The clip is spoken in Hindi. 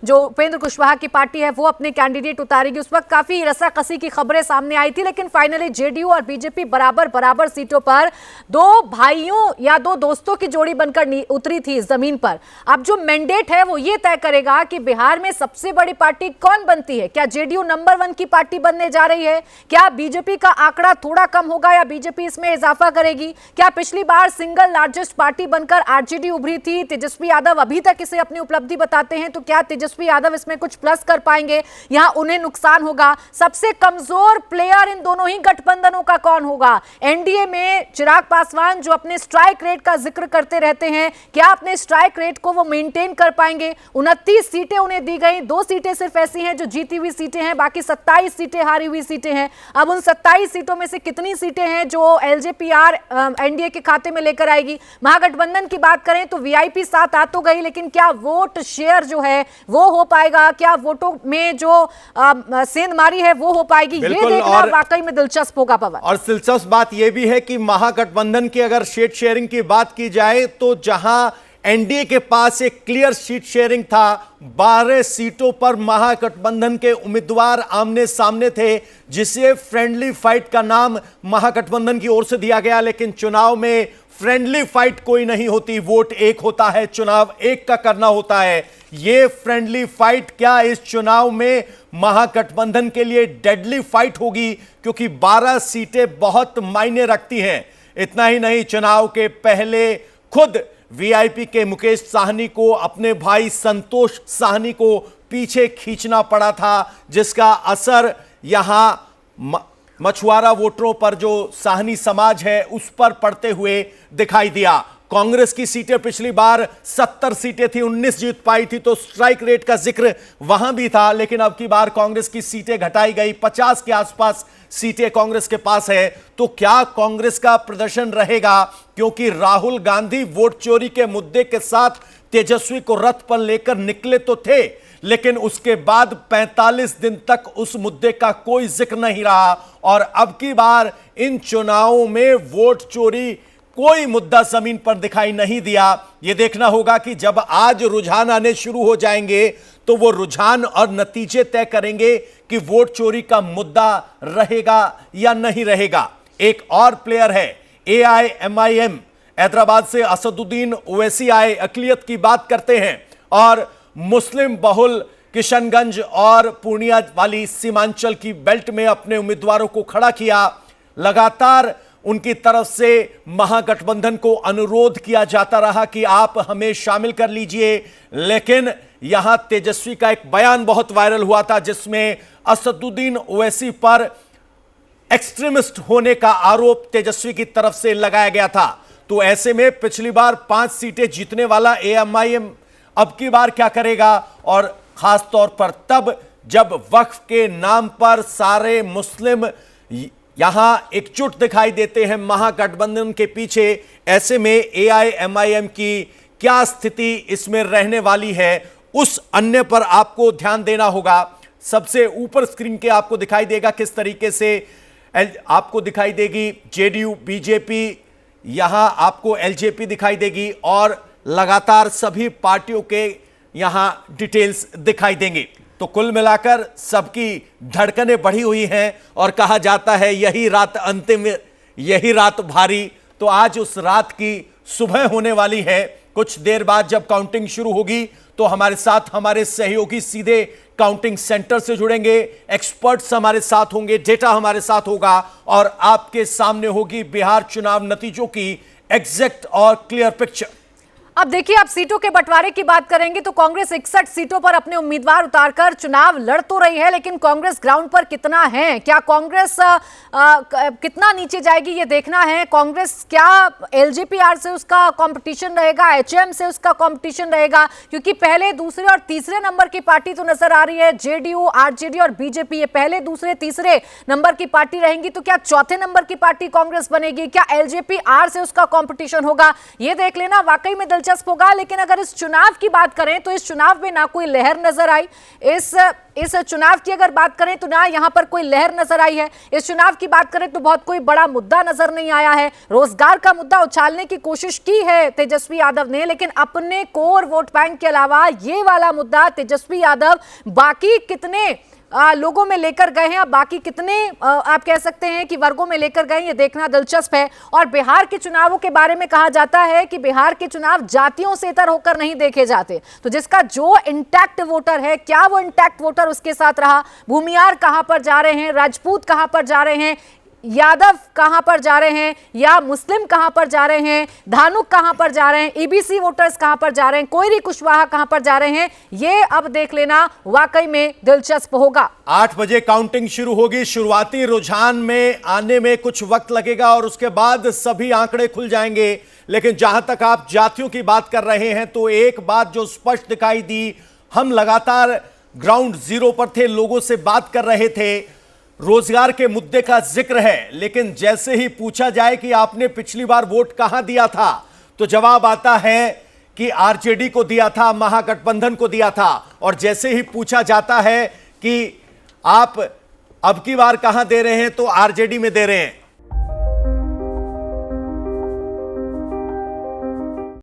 जो उपेंद्र कुशवाहा की पार्टी है वो अपने कैंडिडेट उतारेगी। उस वक्त काफी रसाकसी की खबरें सामने आई थी, लेकिन फाइनली जेडीयू और बीजेपी बराबर बराबर सीटों पर दो भाइयों या दो दोस्तों की जोड़ी बनकर उतरी थी जमीन पर। अब जो मैंडेट है वो ये तय करेगा कि बिहार में सबसे बड़ी पार्टी कौन बनती है। क्या जेडीयू नंबर 1 की पार्टी बनने जा रही है? क्या बीजेपी का आंकड़ा थोड़ा कम होगा या बीजेपी इसमें इजाफा करेगी? क्या पिछली बार सिंगल लार्जेस्ट पार्टी बनकर आरजेडी उभरी थी, तेजस्वी यादव अभी तक इसे अपनी उपलब्धि बताते हैं, तो क्या तेजस्वी यादव इसमें कुछ प्लस कर पाएंगे? यहां उन्हें नुकसान होगा। सबसे कमजोर प्लेयर इन दोनों ही गठबंधनों का कौन होगा? एनडीए में चिराग पासवान जो अपने स्ट्राइक रेट का जिक्र करते रहते हैं, क्या अपने स्ट्राइक रेट को वो मेंटेन कर पाएंगे? 29 सीटें उन्हें दी गई, 2 सीटें सिर्फ ऐसी हैं जो जीती हुई सीटें हैं, बाकी 27 सीटें हारी हुई सीटें हैं। अब उन 27 सीटों में से कितनी सीटें हैं जो एलजेपीआर एनडीए के खाते में लेकर आएगी? महागठबंधन की बात करें तो वीआईपी साथ आ तो गई, लेकिन क्या वोट शेयर जो है वो हो पाएगा? क्या वोटों में जो सेंधमारी है वो हो पाएगी? ये देखना वाकई में दिलचस्प होगा पवन। और दिलचस्प बात यह भी है कि महागठबंधन की अगर सीट शेयरिंग की बात की जाए तो जहां एनडीए के पास एक क्लियर सीट शेयरिंग था, 12 सीटों पर महागठबंधन के उम्मीदवार आमने सामने थे, जिसे फ्रेंडली फाइट का नाम महागठबंधन की ओर से दिया गया। लेकिन चुनाव में फ्रेंडली फाइट कोई नहीं होती, वोट एक होता है, चुनाव एक का करना होता है। ये फ्रेंडली फाइट क्या इस चुनाव में महागठबंधन के लिए डेडली फाइट होगी, क्योंकि 12 सीटें बहुत मायने रखती हैं। इतना ही नहीं, चुनाव के पहले खुद वीआईपी के मुकेश साहनी को अपने भाई संतोष साहनी को पीछे खींचना पड़ा था, जिसका असर यहां मछुआरा वोटरों पर जो साहनी समाज है उस पर पड़ते हुए दिखाई दिया। कांग्रेस की सीटें पिछली बार 70 सीटें थी, 19 जीत पाई थी, तो स्ट्राइक रेट का जिक्र वहां भी था। लेकिन अब की बार कांग्रेस की सीटें घटाई गई, 50 के आसपास सीटें कांग्रेस के पास है। तो क्या कांग्रेस का प्रदर्शन रहेगा? क्योंकि राहुल गांधी वोट चोरी के मुद्दे के साथ तेजस्वी को रथ पर लेकर निकले तो थे, लेकिन उसके बाद 45 दिन तक उस मुद्दे का कोई जिक्र नहीं रहा। और अब की बार इन चुनावों में वोट चोरी कोई मुद्दा जमीन पर दिखाई नहीं दिया। यह देखना होगा कि जब आज रुझान आने शुरू हो जाएंगे तो वो रुझान और नतीजे तय करेंगे कि वोट चोरी का मुद्दा रहेगा या नहीं रहेगा। एक और प्लेयर है एआईएमआईएम, हैदराबाद से असदुद्दीन ओवैसी आए, अकलियत की बात करते हैं और मुस्लिम बहुल किशनगंज और पूर्णिया वाली सीमांचल की बेल्ट में अपने उम्मीदवारों को खड़ा किया। लगातार उनकी तरफ से महागठबंधन को अनुरोध किया जाता रहा कि आप हमें शामिल कर लीजिए, लेकिन यहां तेजस्वी का एक बयान बहुत वायरल हुआ था, जिसमें असदुद्दीन ओवैसी पर एक्सट्रीमिस्ट होने का आरोप तेजस्वी की तरफ से लगाया गया था। तो ऐसे में पिछली बार 5 सीटें जीतने वाला एएमआईएम अब की बार क्या करेगा? और खास तौर पर तब जब वक्फ के नाम पर सारे मुस्लिम यहां एकजुट दिखाई देते हैं महागठबंधन के पीछे। ऐसे में एआईएमआईएम की क्या स्थिति इसमें रहने वाली है, उस अन्य पर आपको ध्यान देना होगा। सबसे ऊपर स्क्रीन के आपको दिखाई देगा किस तरीके से आपको दिखाई देगी जेडीयू, बीजेपी, यहां आपको एलजेपी दिखाई देगी और लगातार सभी पार्टियों के यहां डिटेल्स दिखाई देंगे। तो कुल मिलाकर सबकी धड़कनें बढ़ी हुई हैं और कहा जाता है यही रात अंतिम, यही रात भारी। तो आज उस रात की सुबह होने वाली है। कुछ देर बाद जब काउंटिंग शुरू होगी तो हमारे साथ हमारे सहयोगी सीधे काउंटिंग सेंटर से जुड़ेंगे, एक्सपर्ट्स हमारे साथ होंगे, डेटा हमारे साथ होगा और आपके सामने होगी बिहार चुनाव नतीजों की एग्जैक्ट और क्लियर पिक्चर। अब देखिए, आप सीटों के बंटवारे की बात करेंगे तो कांग्रेस 61 सीटों पर अपने उम्मीदवार उतारकर चुनाव लड़ तो रही है, लेकिन कांग्रेस ग्राउंड पर कितना है, क्या कांग्रेस कितना नीचे जाएगी ये देखना है। कांग्रेस क्या एलजेपीआर से उसका कंपटीशन रहेगा, एचएम से उसका कंपटीशन रहेगा, क्योंकि पहले, दूसरे और तीसरे नंबर की पार्टी तो नजर आ रही है जेडीयू, आरजेडी और बीजेपी। ये पहले, दूसरे, तीसरे नंबर की पार्टी रहेंगी, तो क्या चौथे नंबर की पार्टी कांग्रेस बनेगी? क्या एलजेपीआर से उसका कंपटीशन होगा? ये देख लेना। वाकई में दिलचस्प होगा। लेकिन अगर इस चुनाव की बात करें तो इस चुनाव में ना कोई लहर नजर आई। इस चुनाव की अगर बात करें तो ना यहां पर कोई लहर नजर आई है। इस चुनाव की बात करें तो बहुत कोई बड़ा मुद्दा नजर नहीं आया है। रोजगार का मुद्दा उछालने की कोशिश की है तेजस्वी यादव ने, लेकिन अपने कोर वोट बैंक के अलावा ये वाला मुद्दा तेजस्वी यादव बाकी कितने लोगों में लेकर गए हैं, बाकी कितने आप कह सकते हैं कि वर्गों में लेकर गए, ये देखना दिलचस्प है। और बिहार के चुनावों के बारे में कहा जाता है कि बिहार के चुनाव जातियों से इतर होकर नहीं देखे जाते। तो जिसका जो इंटैक्ट वोटर है, क्या वो इंटैक्ट वोटर उसके साथ रहा? भूमियार कहां पर जा रहे हैं, राजपूत कहां पर जा रहे हैं, यादव कहां पर जा रहे हैं, या मुस्लिम कहां पर जा रहे हैं, धानुक कहां पर जा रहे हैं, ईबीसी वोटर्स कहां पर जा रहे हैं, कोयरी कुशवाहा कहां पर जा रहे हैं, ये अब देख लेना वाकई में दिलचस्प होगा। 8 बजे काउंटिंग शुरू होगी। शुरुआती रुझान में आने में कुछ वक्त लगेगा और उसके बाद सभी आंकड़े खुल जाएंगे। लेकिन जहां तक आप जातियों की बात कर रहे हैं तो एक बात जो स्पष्ट दिखाई दी, हम लगातार ग्राउंड जीरो पर थे, लोगों से बात कर रहे थे, रोजगार के मुद्दे का जिक्र है, लेकिन जैसे ही पूछा जाए कि आपने पिछली बार वोट कहां दिया था, तो जवाब आता है कि आरजेडी को दिया था, महागठबंधन को दिया था। और जैसे ही पूछा जाता है कि आप अब की बार कहां दे रहे हैं, तो आरजेडी में दे रहे हैं।